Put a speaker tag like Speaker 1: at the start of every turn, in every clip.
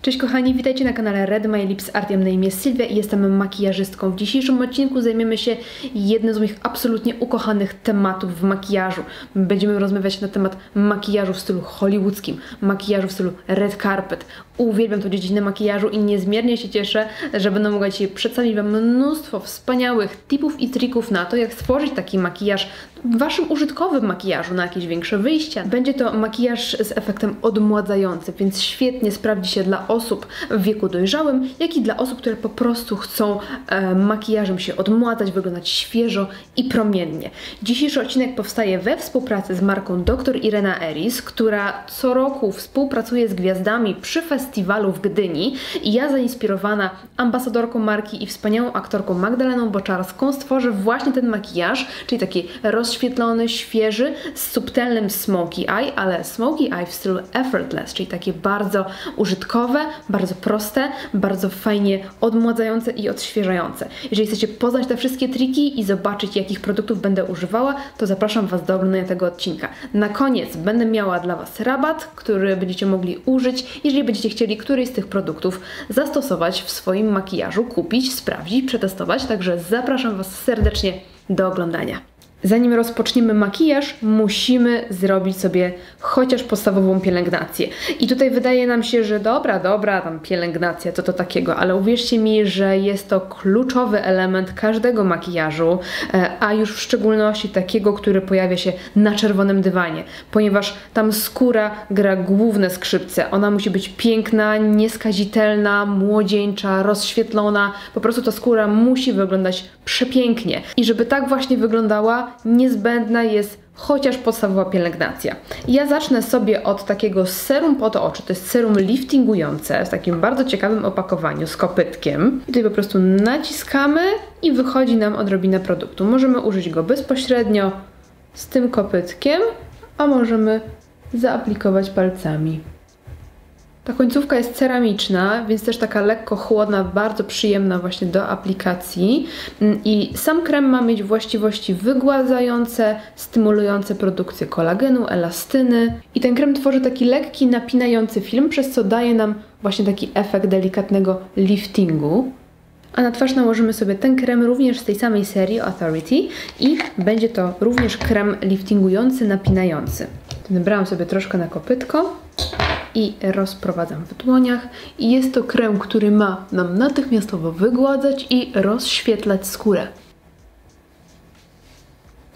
Speaker 1: Cześć kochani, witajcie na kanale Red My Lips Art. Ja mam na imię Sylwia i jestem makijażystką. W dzisiejszym odcinku zajmiemy się jednym z moich absolutnie ukochanych tematów w makijażu. Będziemy rozmawiać na temat makijażu w stylu hollywoodzkim, makijażu w stylu red carpet. Uwielbiam tą dziedzinę makijażu i niezmiernie się cieszę, że będę mogła dzisiaj przedstawić Wam mnóstwo wspaniałych tipów i trików na to, jak stworzyć taki makijaż w Waszym użytkowym makijażu na jakieś większe wyjścia. Będzie to makijaż z efektem odmładzającym, więc świetnie sprawdzi się dla osób w wieku dojrzałym, jak i dla osób, które po prostu chcą makijażem się odmładzać, wyglądać świeżo i promiennie. Dzisiejszy odcinek powstaje we współpracy z marką Dr. Irena Eris, która co roku współpracuje z gwiazdami przy festiwalu w Gdyni i ja, zainspirowana ambasadorką marki i wspaniałą aktorką Magdaleną Boczarską, stworzę właśnie ten makijaż, czyli taki rozświetlony, świeży, z subtelnym smoky eye, ale smoky eye w stylu effortless, czyli takie bardzo użytkowe, bardzo proste, bardzo fajnie odmładzające i odświeżające. Jeżeli chcecie poznać te wszystkie triki i zobaczyć, jakich produktów będę używała, to zapraszam Was do oglądania tego odcinka. Na koniec będę miała dla Was rabat, który będziecie mogli użyć, jeżeli będziecie chcieli któryś z tych produktów zastosować w swoim makijażu, kupić, sprawdzić, przetestować, także zapraszam Was serdecznie do oglądania. Zanim rozpoczniemy makijaż, musimy zrobić sobie chociaż podstawową pielęgnację. I tutaj wydaje nam się, że dobra, tam pielęgnacja, to takiego, ale uwierzcie mi, że jest to kluczowy element każdego makijażu, a już w szczególności takiego, który pojawia się na czerwonym dywanie, ponieważ tam skóra gra główne skrzypce. Ona musi być piękna, nieskazitelna, młodzieńcza, rozświetlona. Po prostu ta skóra musi wyglądać przepięknie. I żeby tak właśnie wyglądała, niezbędna jest chociaż podstawowa pielęgnacja. Ja zacznę sobie od takiego serum pod oczy. To jest serum liftingujące w takim bardzo ciekawym opakowaniu z kopytkiem. I tutaj po prostu naciskamy i wychodzi nam odrobina produktu. Możemy użyć go bezpośrednio z tym kopytkiem, a możemy zaaplikować palcami. Ta końcówka jest ceramiczna, więc też taka lekko chłodna, bardzo przyjemna właśnie do aplikacji. I sam krem ma mieć właściwości wygładzające, stymulujące produkcję kolagenu, elastyny. I ten krem tworzy taki lekki, napinający film, przez co daje nam właśnie taki efekt delikatnego liftingu. A na twarz nałożymy sobie ten krem również z tej samej serii Authority i będzie to również krem liftingujący, napinający. Wybrałam sobie troszkę na kopytko i rozprowadzam w dłoniach. I jest to krem, który ma nam natychmiastowo wygładzać i rozświetlać skórę.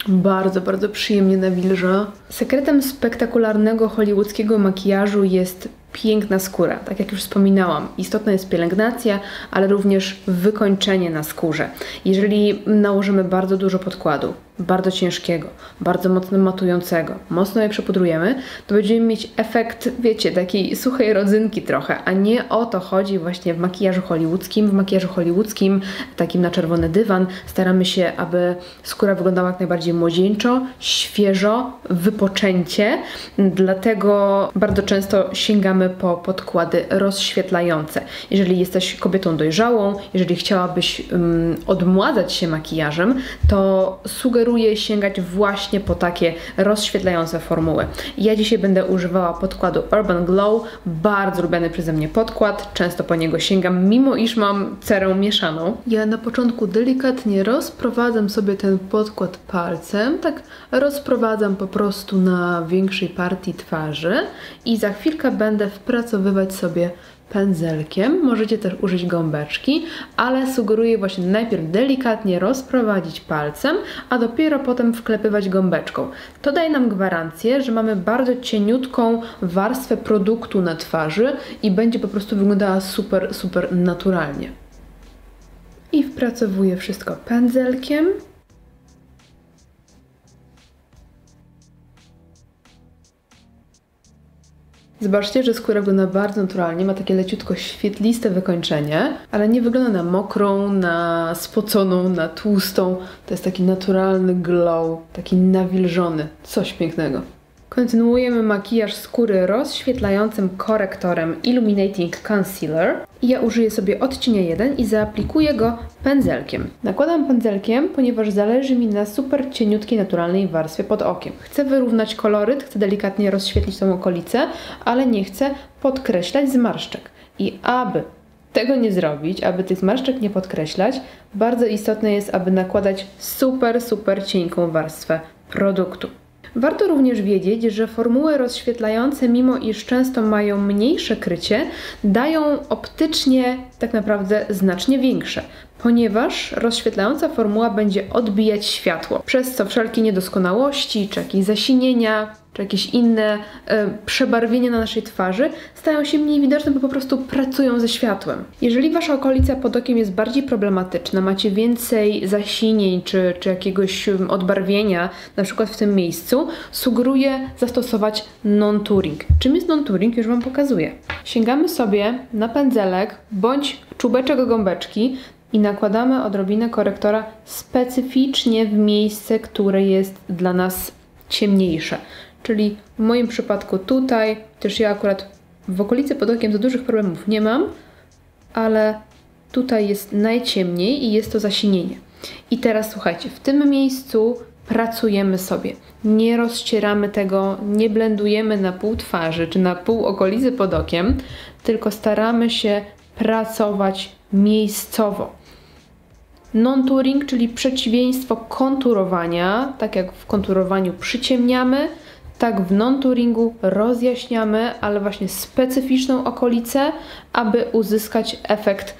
Speaker 1: Bardzo, bardzo przyjemnie nawilża. Sekretem spektakularnego hollywoodzkiego makijażu jest piękna skóra. Tak jak już wspominałam, istotna jest pielęgnacja, ale również wykończenie na skórze. Jeżeli nałożymy bardzo dużo podkładu, bardzo ciężkiego, bardzo mocno matującego, mocno je przepudrujemy, to będziemy mieć efekt, wiecie, takiej suchej rodzynki trochę, a nie o to chodzi właśnie w makijażu hollywoodzkim. W makijażu hollywoodzkim, takim na czerwony dywan, staramy się, aby skóra wyglądała jak najbardziej młodzieńczo, świeżo, wypoczęcie, dlatego bardzo często sięgamy po podkłady rozświetlające. Jeżeli jesteś kobietą dojrzałą, jeżeli chciałabyś odmładzać się makijażem, to sugeruję sięgać właśnie po takie rozświetlające formuły. Ja dzisiaj będę używała podkładu Urban Glow, bardzo lubiany przeze mnie podkład, często po niego sięgam, mimo iż mam cerę mieszaną. Ja na początku delikatnie rozprowadzam sobie ten podkład palcem, tak rozprowadzam po prostu na większej partii twarzy i za chwilkę będę wpracowywać sobie pędzelkiem. Możecie też użyć gąbeczki, ale sugeruję właśnie najpierw delikatnie rozprowadzić palcem, a dopiero potem wklepywać gąbeczką. To daje nam gwarancję, że mamy bardzo cieniutką warstwę produktu na twarzy i będzie po prostu wyglądała super, super naturalnie. I wpracowuję wszystko pędzelkiem. Zobaczcie, że skóra wygląda bardzo naturalnie, ma takie leciutko świetliste wykończenie, ale nie wygląda na mokrą, na spoconą, na tłustą. To jest taki naturalny glow, taki nawilżony, coś pięknego. Kontynuujemy makijaż skóry rozświetlającym korektorem Illuminating Concealer. I ja użyję sobie odcienia 1 i zaaplikuję go pędzelkiem. Nakładam pędzelkiem, ponieważ zależy mi na super cieniutkiej, naturalnej warstwie pod okiem. Chcę wyrównać koloryt, chcę delikatnie rozświetlić tą okolicę, ale nie chcę podkreślać zmarszczek. I aby tego nie zrobić, aby tych zmarszczek nie podkreślać, bardzo istotne jest, aby nakładać super cienką warstwę produktu. Warto również wiedzieć, że formuły rozświetlające, mimo iż często mają mniejsze krycie, dają optycznie tak naprawdę znacznie większe, ponieważ rozświetlająca formuła będzie odbijać światło, przez co wszelkie niedoskonałości, czy jakieś zasinienia, czy jakieś inne przebarwienia na naszej twarzy stają się mniej widoczne, bo po prostu pracują ze światłem. Jeżeli wasza okolica pod okiem jest bardziej problematyczna, macie więcej zasinień, czy jakiegoś odbarwienia, na przykład w tym miejscu, sugeruję zastosować non-touring. Czym jest non-touring? Już wam pokazuję. Sięgamy sobie na pędzelek, bądź czubeczek gąbeczki, i nakładamy odrobinę korektora specyficznie w miejsce, które jest dla nas ciemniejsze. Czyli w moim przypadku tutaj, też ja akurat w okolicy pod okiem za dużych problemów nie mam, ale tutaj jest najciemniej i jest to zasinienie. I teraz słuchajcie, w tym miejscu pracujemy sobie. Nie rozcieramy tego, nie blendujemy na pół twarzy czy na pół okolicy pod okiem, tylko staramy się pracować miejscowo. Non-touring, czyli przeciwieństwo konturowania, tak jak w konturowaniu przyciemniamy, tak w non-touringu rozjaśniamy, ale właśnie specyficzną okolicę, aby uzyskać efekt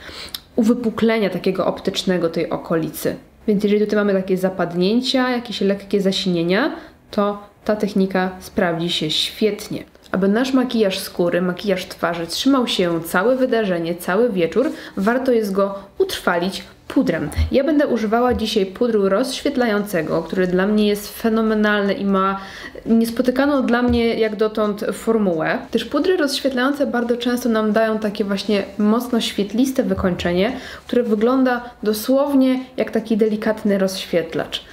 Speaker 1: uwypuklenia takiego optycznego tej okolicy. Więc jeżeli tutaj mamy takie zapadnięcia, jakieś lekkie zasinienia, to ta technika sprawdzi się świetnie. Aby nasz makijaż skóry, makijaż twarzy trzymał się całe wydarzenie, cały wieczór, warto jest go utrwalić pudrem. Ja będę używała dzisiaj pudru rozświetlającego, który dla mnie jest fenomenalny i ma niespotykaną dla mnie jak dotąd formułę. Też pudry rozświetlające bardzo często nam dają takie właśnie mocno świetliste wykończenie, które wygląda dosłownie jak taki delikatny rozświetlacz.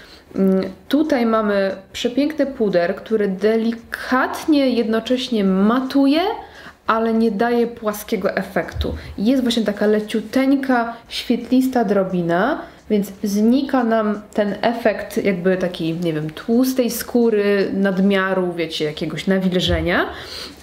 Speaker 1: Tutaj mamy przepiękny puder, który delikatnie jednocześnie matuje, ale nie daje płaskiego efektu. Jest właśnie taka leciuteńka, świetlista drobina, więc znika nam ten efekt jakby takiej, nie wiem, tłustej skóry, nadmiaru, wiecie, jakiegoś nawilżenia,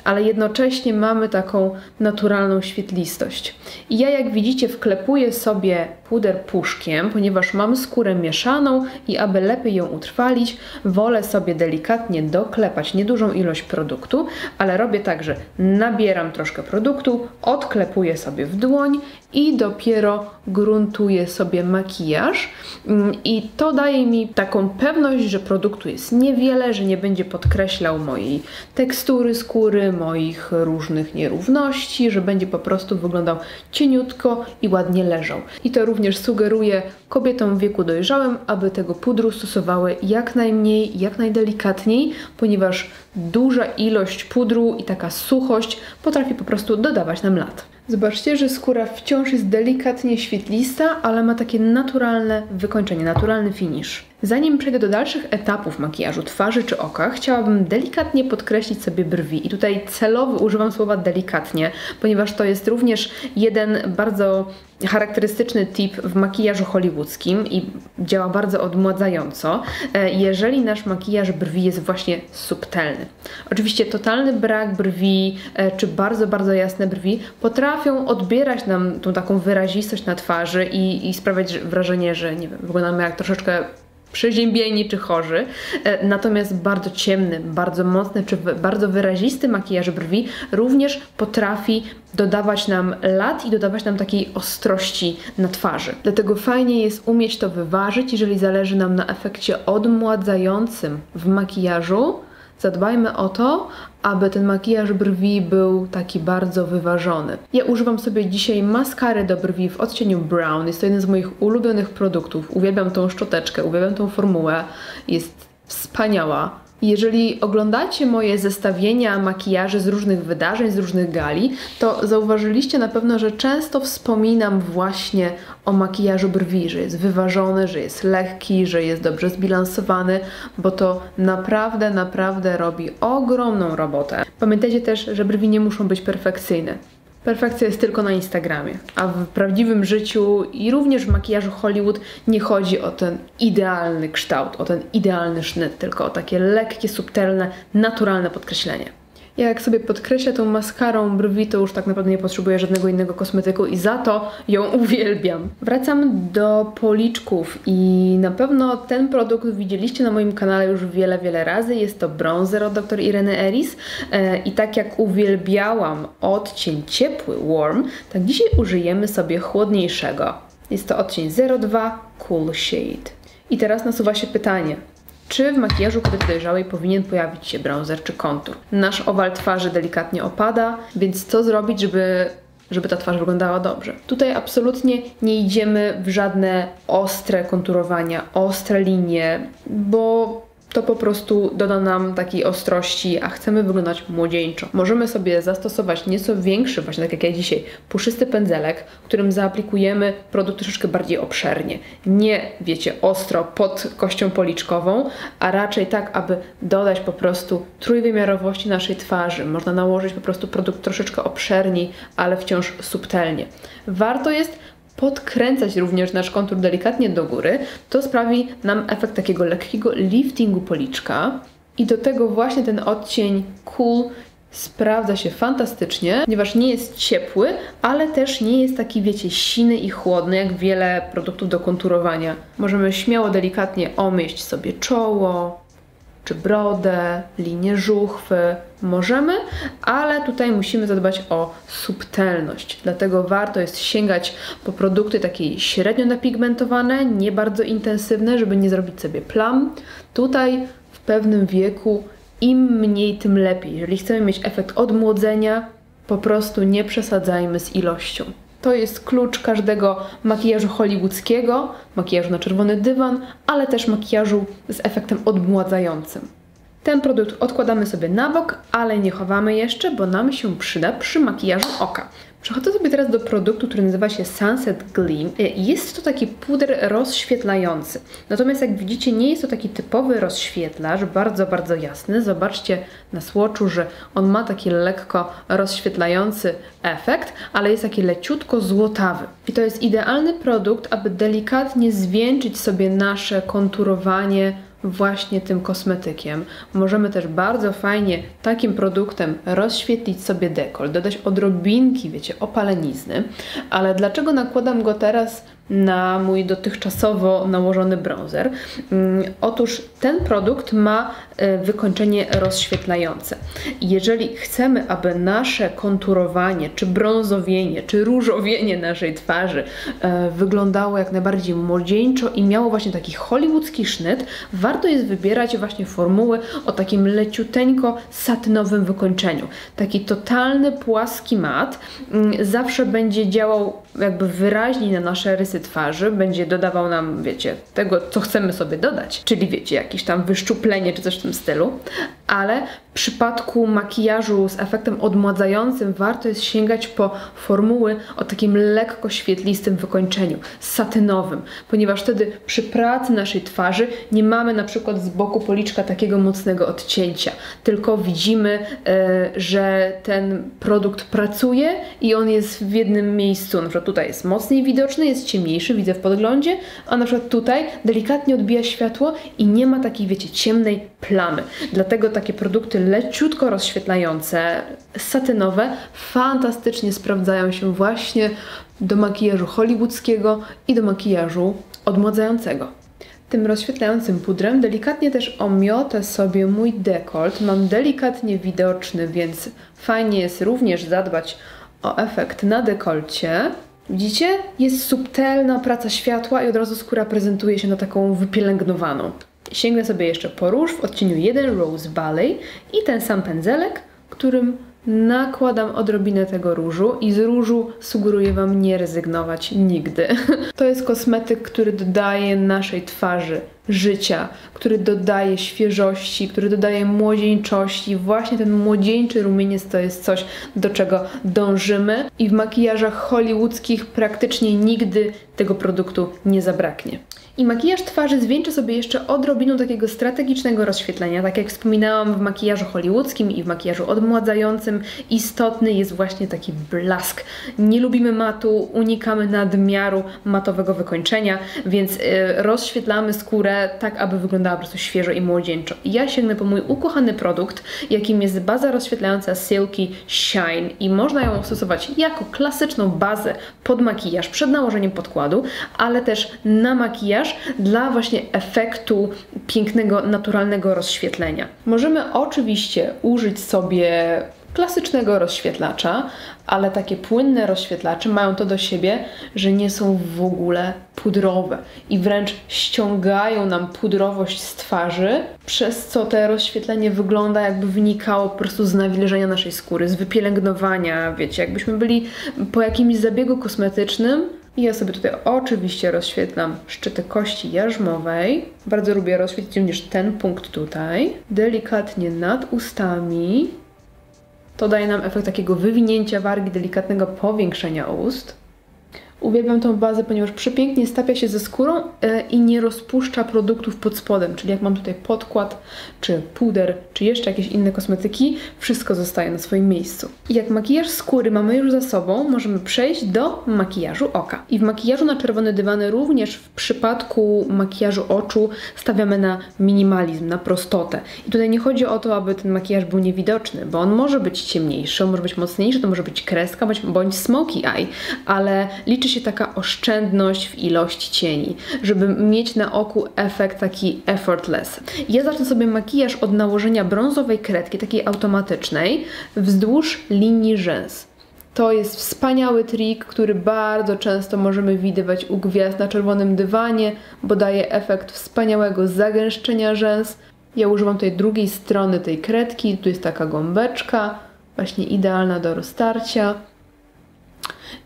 Speaker 1: ale jednocześnie mamy taką naturalną świetlistość. I ja, jak widzicie, wklepuję sobie puder puszkiem, ponieważ mam skórę mieszaną i aby lepiej ją utrwalić, wolę sobie delikatnie doklepać niedużą ilość produktu, ale robię tak, że nabieram troszkę produktu, odklepuję sobie w dłoń i dopiero gruntuję sobie makijaż. I to daje mi taką pewność, że produktu jest niewiele, że nie będzie podkreślał mojej tekstury skóry, moich różnych nierówności, że będzie po prostu wyglądał cieniutko i ładnie leżał. I to również sugeruję kobietom w wieku dojrzałym, aby tego pudru stosowały jak najmniej, jak najdelikatniej, ponieważ duża ilość pudru i taka suchość potrafi po prostu dodawać nam lat. Zobaczcie, że skóra wciąż jest delikatnie świetlista, ale ma takie naturalne wykończenie, naturalny finish. Zanim przejdę do dalszych etapów makijażu twarzy czy oka, chciałabym delikatnie podkreślić sobie brwi. I tutaj celowo używam słowa delikatnie, ponieważ to jest również jeden bardzo charakterystyczny tip w makijażu hollywoodzkim i działa bardzo odmładzająco, jeżeli nasz makijaż brwi jest właśnie subtelny. Oczywiście totalny brak brwi, czy bardzo jasne brwi potrafią odbierać nam tą taką wyrazistość na twarzy i sprawiać wrażenie, że nie wiem, wyglądamy jak troszeczkę przeziębieni czy chorzy, natomiast bardzo ciemny, bardzo mocny czy bardzo wyrazisty makijaż brwi również potrafi dodawać nam lat i dodawać nam takiej ostrości na twarzy. Dlatego fajnie jest umieć to wyważyć, jeżeli zależy nam na efekcie odmładzającym w makijażu. Zadbajmy o to, aby ten makijaż brwi był taki bardzo wyważony. Ja używam sobie dzisiaj maskary do brwi w odcieniu brown. Jest to jeden z moich ulubionych produktów. Uwielbiam tą szczoteczkę, uwielbiam tą formułę. Jest wspaniała. Jeżeli oglądacie moje zestawienia makijaży z różnych wydarzeń, z różnych gali, to zauważyliście na pewno, że często wspominam właśnie o makijażu brwi, że jest wyważony, że jest lekki, że jest dobrze zbilansowany, bo to naprawdę robi ogromną robotę. Pamiętajcie też, że brwi nie muszą być perfekcyjne. Perfekcja jest tylko na Instagramie, a w prawdziwym życiu i również w makijażu Hollywood nie chodzi o ten idealny kształt, o ten idealny sznyt, tylko o takie lekkie, subtelne, naturalne podkreślenie. Ja jak sobie podkreślę tą maskarą brwi, to już tak naprawdę nie potrzebuję żadnego innego kosmetyku i za to ją uwielbiam. Wracam do policzków i na pewno ten produkt widzieliście na moim kanale już wiele razy. Jest to bronzer od dr Ireny Ellis i tak jak uwielbiałam odcień ciepły, warm, tak dzisiaj użyjemy sobie chłodniejszego. Jest to odcień 02 Cool Shade. I teraz nasuwa się pytanie, czy w makijażu kobiety dojrzałej powinien pojawić się bronzer czy kontur? Nasz owal twarzy delikatnie opada, więc co zrobić, żeby ta twarz wyglądała dobrze? Tutaj absolutnie nie idziemy w żadne ostre konturowania, ostre linie, bo to po prostu doda nam takiej ostrości, a chcemy wyglądać młodzieńczo. Możemy sobie zastosować nieco większy, właśnie tak jak ja dzisiaj, puszysty pędzelek, którym zaaplikujemy produkt troszeczkę bardziej obszernie. Nie, wiecie, ostro pod kością policzkową, a raczej tak, aby dodać po prostu trójwymiarowości naszej twarzy. Można nałożyć po prostu produkt troszeczkę obszerniej, ale wciąż subtelnie. Warto jest podkręcać również nasz kontur delikatnie do góry, to sprawi nam efekt takiego lekkiego liftingu policzka i do tego właśnie ten odcień Cool sprawdza się fantastycznie, ponieważ nie jest ciepły, ale też nie jest taki, wiecie, siny i chłodny, jak wiele produktów do konturowania. Możemy śmiało delikatnie omieść sobie czoło, czy brodę, linię żuchwy. Możemy, ale tutaj musimy zadbać o subtelność. Dlatego warto jest sięgać po produkty takie średnio napigmentowane, nie bardzo intensywne, żeby nie zrobić sobie plam. Tutaj w pewnym wieku im mniej, tym lepiej. Jeżeli chcemy mieć efekt odmłodzenia, po prostu nie przesadzajmy z ilością. To jest klucz każdego makijażu hollywoodzkiego, makijażu na czerwony dywan, ale też makijażu z efektem odmładzającym. Ten produkt odkładamy sobie na bok, ale nie chowamy jeszcze, bo nam się przyda przy makijażu oka. Przechodzę sobie teraz do produktu, który nazywa się Sunset Gleam. Jest to taki puder rozświetlający. Natomiast jak widzicie, nie jest to taki typowy rozświetlacz, bardzo jasny. Zobaczcie na swatchu, że on ma taki lekko rozświetlający efekt, ale jest taki leciutko złotawy. I to jest idealny produkt, aby delikatnie zwieńczyć sobie nasze konturowanie właśnie tym kosmetykiem. Możemy też bardzo fajnie takim produktem rozświetlić sobie dekolt, dodać odrobinki, wiecie, opalenizny. Ale dlaczego nakładam go teraz na mój dotychczasowo nałożony bronzer? Otóż ten produkt ma wykończenie rozświetlające. Jeżeli chcemy, aby nasze konturowanie, czy brązowienie, czy różowienie naszej twarzy wyglądało jak najbardziej młodzieńczo i miało właśnie taki hollywoodzki sznyt, warto jest wybierać właśnie formuły o takim leciuteńko satynowym wykończeniu. Taki totalny, płaski mat zawsze będzie działał jakby wyraźniej na nasze rysy twarzy, będzie dodawał nam, wiecie, tego, co chcemy sobie dodać, czyli wiecie, jakieś tam wyszczuplenie czy coś w tym stylu, ale w przypadku makijażu z efektem odmładzającym warto jest sięgać po formuły o takim lekko świetlistym wykończeniu, satynowym, ponieważ wtedy przy pracy naszej twarzy nie mamy na przykład z boku policzka takiego mocnego odcięcia, tylko widzimy, że ten produkt pracuje i on jest w jednym miejscu. Na przykład tutaj jest mocniej widoczny, jest ciemniejszy, widzę w podglądzie, a na przykład tutaj delikatnie odbija światło i nie ma takiej, wiecie, ciemnej plamy. Dlatego takie produkty leciutko rozświetlające, satynowe, fantastycznie sprawdzają się właśnie do makijażu hollywoodzkiego i do makijażu odmładzającego. Tym rozświetlającym pudrem delikatnie też omiotę sobie mój dekolt. Mam delikatnie widoczny, więc fajnie jest również zadbać o efekt na dekolcie. Widzicie? Jest subtelna praca światła i od razu skóra prezentuje się na taką wypielęgnowaną. Sięgnę sobie jeszcze po róż w odcieniu 1 Rose Valley i ten sam pędzelek, którym nakładam odrobinę tego różu i z różu sugeruję Wam nie rezygnować nigdy. To jest kosmetyk, który dodaje naszej twarzy życia, który dodaje świeżości, który dodaje młodzieńczości. Właśnie ten młodzieńczy rumieniec to jest coś, do czego dążymy i w makijażach hollywoodzkich praktycznie nigdy tego produktu nie zabraknie. I makijaż twarzy zwieńczę sobie jeszcze odrobiną takiego strategicznego rozświetlenia. Tak jak wspominałam, w makijażu hollywoodzkim i w makijażu odmładzającym istotny jest właśnie taki blask. Nie lubimy matu, unikamy nadmiaru matowego wykończenia, więc rozświetlamy skórę tak, aby wyglądała po prostu świeżo i młodzieńczo. I ja sięgnę po mój ukochany produkt, jakim jest baza rozświetlająca Silky Shine i można ją stosować jako klasyczną bazę pod makijaż przed nałożeniem podkładu, ale też na makijaż dla właśnie efektu pięknego, naturalnego rozświetlenia. Możemy oczywiście użyć sobie klasycznego rozświetlacza, ale takie płynne rozświetlacze mają to do siebie, że nie są w ogóle pudrowe i wręcz ściągają nam pudrowość z twarzy, przez co to rozświetlenie wygląda, jakby wynikało po prostu z nawilżenia naszej skóry, z wypielęgnowania, wiecie, jakbyśmy byli po jakimś zabiegu kosmetycznym. I ja sobie tutaj oczywiście rozświetlam szczyty kości jarzmowej. Bardzo lubię rozświetlić również ten punkt tutaj. Delikatnie nad ustami. To daje nam efekt takiego wywinięcia wargi, delikatnego powiększenia ust. Uwielbiam tą bazę, ponieważ przepięknie stapia się ze skórą i nie rozpuszcza produktów pod spodem. Czyli jak mam tutaj podkład, czy puder, czy jeszcze jakieś inne kosmetyki, wszystko zostaje na swoim miejscu. I jak makijaż skóry mamy już za sobą, możemy przejść do makijażu oka. I w makijażu na czerwone dywany również w przypadku makijażu oczu stawiamy na minimalizm, na prostotę. I tutaj nie chodzi o to, aby ten makijaż był niewidoczny, bo on może być ciemniejszy, on może być mocniejszy, to może być kreska bądź smoky eye, ale liczy się taka oszczędność w ilości cieni, żeby mieć na oku efekt taki effortless. Ja zacznę sobie makijaż od nałożenia brązowej kredki, takiej automatycznej, wzdłuż linii rzęs. To jest wspaniały trik, który bardzo często możemy widywać u gwiazd na czerwonym dywanie, bo daje efekt wspaniałego zagęszczenia rzęs. Ja używam tej drugiej strony tej kredki, tu jest taka gąbeczka, właśnie idealna do roztarcia.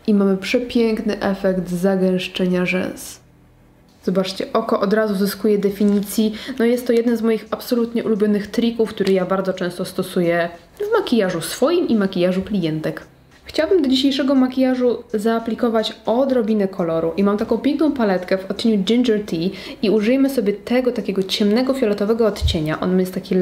Speaker 1: I mamy przepiękny efekt zagęszczenia rzęs. Zobaczcie, oko od razu zyskuje definicji. No jest to jeden z moich absolutnie ulubionych trików, który ja bardzo często stosuję w makijażu swoim i makijażu klientek. Chciałabym do dzisiejszego makijażu zaaplikować odrobinę koloru i mam taką piękną paletkę w odcieniu Ginger Tea i użyjemy sobie tego takiego ciemnego fioletowego odcienia. On jest taki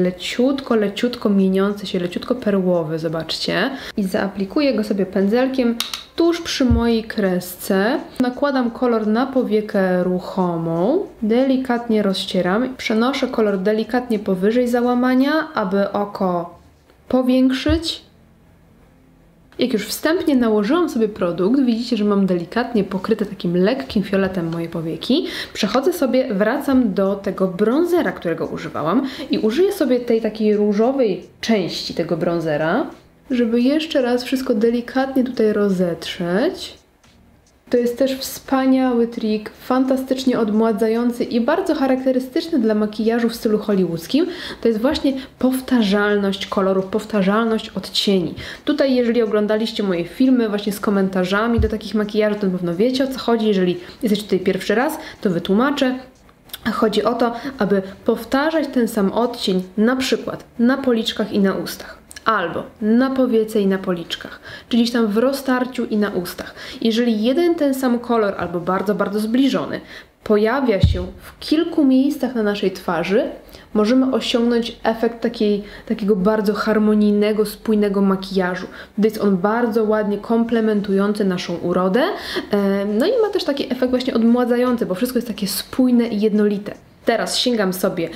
Speaker 1: leciutko mieniący się, leciutko perłowy, zobaczcie. I zaaplikuję go sobie pędzelkiem tuż przy mojej kresce. Nakładam kolor na powiekę ruchomą, delikatnie rozcieram, przenoszę kolor delikatnie powyżej załamania, aby oko powiększyć. Jak już wstępnie nałożyłam sobie produkt, widzicie, że mam delikatnie pokryte takim lekkim fioletem moje powieki. Przechodzę sobie, wracam do tego bronzera, którego używałam i użyję sobie tej takiej różowej części tego bronzera, żeby jeszcze raz wszystko delikatnie tutaj rozetrzeć. To jest też wspaniały trik, fantastycznie odmładzający i bardzo charakterystyczny dla makijażu w stylu hollywoodzkim. To jest właśnie powtarzalność kolorów, powtarzalność odcieni. Tutaj, jeżeli oglądaliście moje filmy właśnie z komentarzami do takich makijaży, to na pewno wiecie, o co chodzi. Jeżeli jesteście tutaj pierwszy raz, to wytłumaczę. Chodzi o to, aby powtarzać ten sam odcień na przykład na policzkach i na ustach. Albo na powiece i na policzkach, czy gdzieś tam w roztarciu i na ustach. Jeżeli jeden ten sam kolor, albo bardzo zbliżony, pojawia się w kilku miejscach na naszej twarzy, możemy osiągnąć efekt takiego bardzo harmonijnego, spójnego makijażu. Jest on bardzo ładnie komplementujący naszą urodę, no i ma też taki efekt właśnie odmładzający, bo wszystko jest takie spójne i jednolite. Teraz sięgam sobie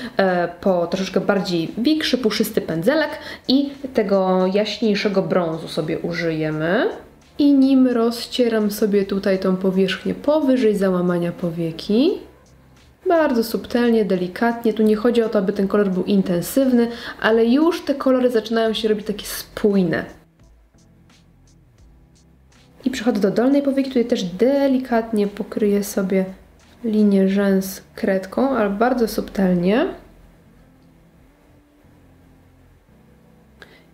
Speaker 1: po troszeczkę bardziej większy, puszysty pędzelek i tego jaśniejszego brązu sobie użyjemy. I nim rozcieram sobie tutaj tą powierzchnię powyżej załamania powieki. Bardzo subtelnie, delikatnie. Tu nie chodzi o to, aby ten kolor był intensywny, ale już te kolory zaczynają się robić takie spójne. I przechodzę do dolnej powieki. Tutaj też delikatnie pokryję sobie linię rzęs kredką, ale bardzo subtelnie.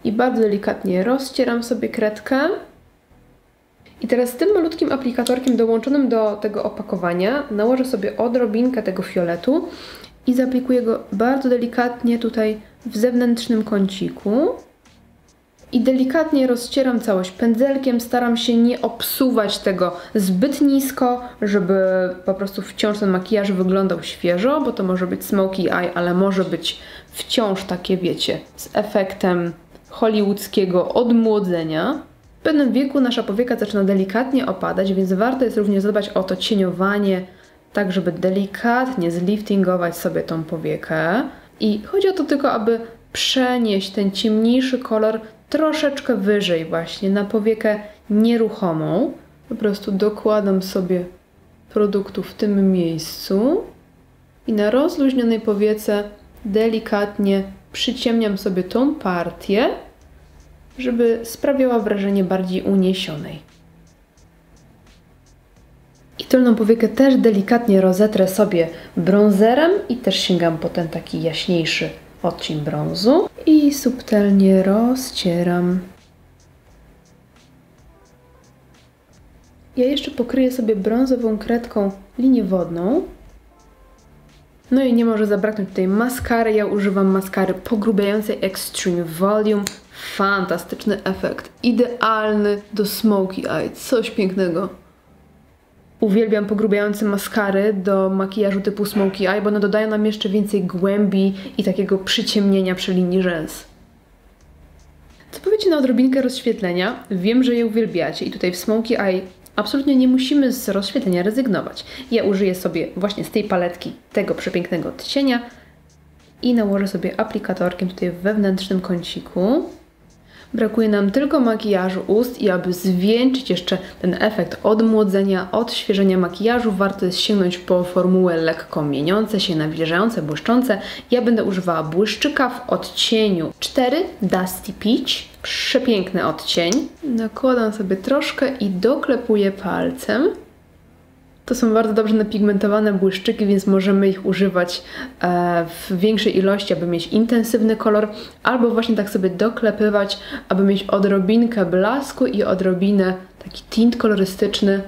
Speaker 1: I bardzo delikatnie rozcieram sobie kredkę. I teraz tym malutkim aplikatorkiem dołączonym do tego opakowania nałożę sobie odrobinkę tego fioletu i zaaplikuję go bardzo delikatnie tutaj w zewnętrznym kąciku. i delikatnie rozcieram całość pędzelkiem. Staram się nie obsuwać tego zbyt nisko, żeby po prostu wciąż ten makijaż wyglądał świeżo, bo to może być smoky eye, ale może być wciąż takie, wiecie, z efektem hollywoodzkiego odmłodzenia. W pewnym wieku nasza powieka zaczyna delikatnie opadać, więc warto jest również zadbać o to cieniowanie, tak żeby delikatnie zliftingować sobie tą powiekę. I chodzi o to tylko, aby przenieść ten ciemniejszy kolor troszeczkę wyżej właśnie na powiekę nieruchomą. Po prostu dokładam sobie produktu w tym miejscu i na rozluźnionej powiece delikatnie przyciemniam sobie tą partię, żeby sprawiała wrażenie bardziej uniesionej. I tylną powiekę też delikatnie rozetrę sobie bronzerem i też sięgam po ten taki jaśniejszy odcień brązu i subtelnie rozcieram. Ja jeszcze pokryję sobie brązową kredką linię wodną. No i nie może zabraknąć tutaj maskary. Ja używam maskary pogrubiającej Extreme Volume. Fantastyczny efekt. Idealny do smoky eye. Coś pięknego. Uwielbiam pogrubiające maskary do makijażu typu smoky eye, bo one dodają nam jeszcze więcej głębi i takiego przyciemnienia przy linii rzęs. Co powiecie na odrobinkę rozświetlenia? Wiem, że je uwielbiacie i tutaj w smoky eye absolutnie nie musimy z rozświetlenia rezygnować. Ja użyję sobie właśnie z tej paletki tego przepięknego odcienia i nałożę sobie aplikatorkiem tutaj w wewnętrznym kąciku. Brakuje nam tylko makijażu ust i aby zwieńczyć jeszcze ten efekt odmłodzenia, odświeżenia makijażu, warto jest sięgnąć po formułę lekko mieniące się, nawilżające, błyszczące. Ja będę używała błyszczyka w odcieniu 4 Dusty Peach. Przepiękny odcień. Nakładam sobie troszkę i doklepuję palcem. To są bardzo dobrze napigmentowane błyszczyki, więc możemy ich używać w większej ilości, aby mieć intensywny kolor, albo właśnie tak sobie doklepywać, aby mieć odrobinkę blasku i odrobinę taki tint kolorystyczny,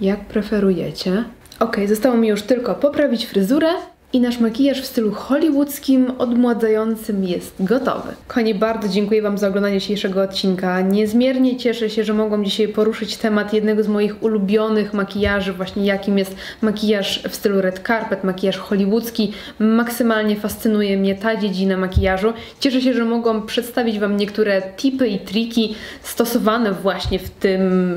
Speaker 1: jak preferujecie. Ok, zostało mi już tylko poprawić fryzurę i nasz makijaż w stylu hollywoodzkim, odmładzającym jest gotowy. Kochani, bardzo dziękuję Wam za oglądanie dzisiejszego odcinka. Niezmiernie cieszę się, że mogłam dzisiaj poruszyć temat jednego z moich ulubionych makijaży, właśnie jakim jest makijaż w stylu red carpet, makijaż hollywoodzki. Maksymalnie fascynuje mnie ta dziedzina makijażu. Cieszę się, że mogłam przedstawić Wam niektóre tipy i triki stosowane właśnie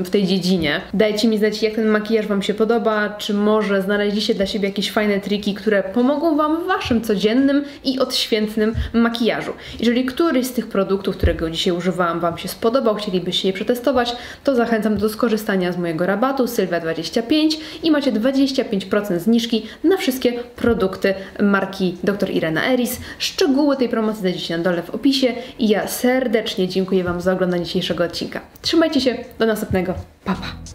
Speaker 1: w tej dziedzinie. Dajcie mi znać, jak ten makijaż Wam się podoba, czy może znaleźliście dla siebie jakieś fajne triki, które pomogą Wam w Waszym codziennym i odświętnym makijażu. Jeżeli któryś z tych produktów, którego dzisiaj używałam, Wam się spodobał, chcielibyście je przetestować, to zachęcam do skorzystania z mojego rabatu Sylwia25 i macie 25% zniżki na wszystkie produkty marki Dr. Irena Eris. Szczegóły tej promocji znajdziecie na dole w opisie i ja serdecznie dziękuję Wam za oglądanie dzisiejszego odcinka. Trzymajcie się, do następnego. Pa, pa!